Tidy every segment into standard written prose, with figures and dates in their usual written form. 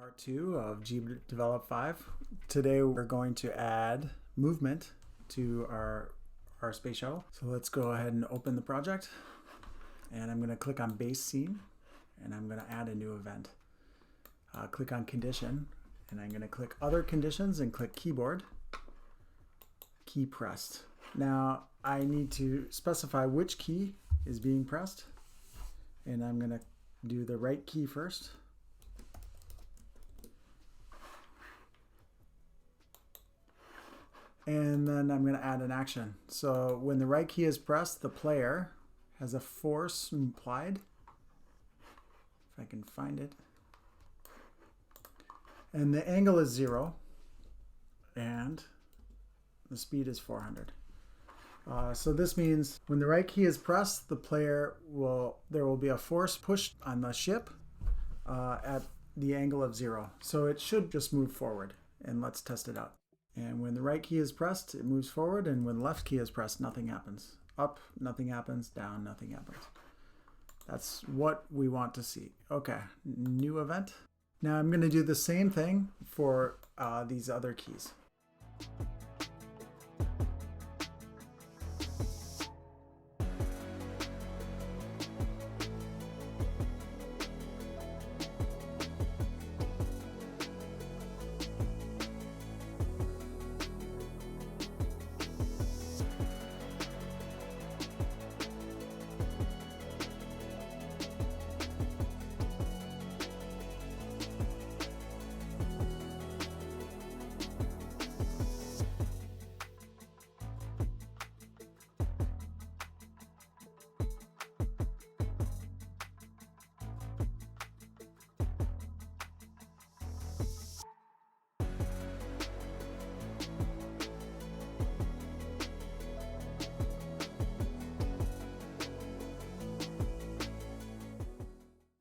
Part 2 of GDevop5. Today we're going to add movement to our space shuttle. So let's go ahead and open the project. And I'm going to click on base scene and I'm going to add a new event. Click on condition and I'm going to click other conditions and click keyboard. Key pressed. Now I need to specify which key is being pressed. And I'm going to do the right key first. And then I'm going to add an action. So when the right key is pressed, the player has a force applied. If I can find it. And the angle is 0. And the speed is 400. So this means when the right key is pressed, there will be a force pushed on the ship at the angle of 0. So it should just move forward. And let's test it out. And when the right key is pressed, it moves forward. And when the left key is pressed, nothing happens. Up, nothing happens. Down, nothing happens. That's what we want to see. Okay, new event. Now I'm going to do the same thing for these other keys.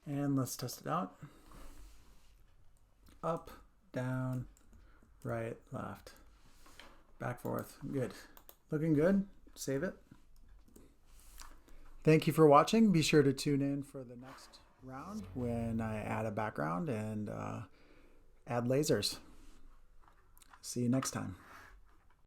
And let's test it out. Up, down, right, left, back, forth. Good. Looking good. Save it. Thank you for watching. Be sure to tune in for the next round when I add a background and add lasers. See you next time.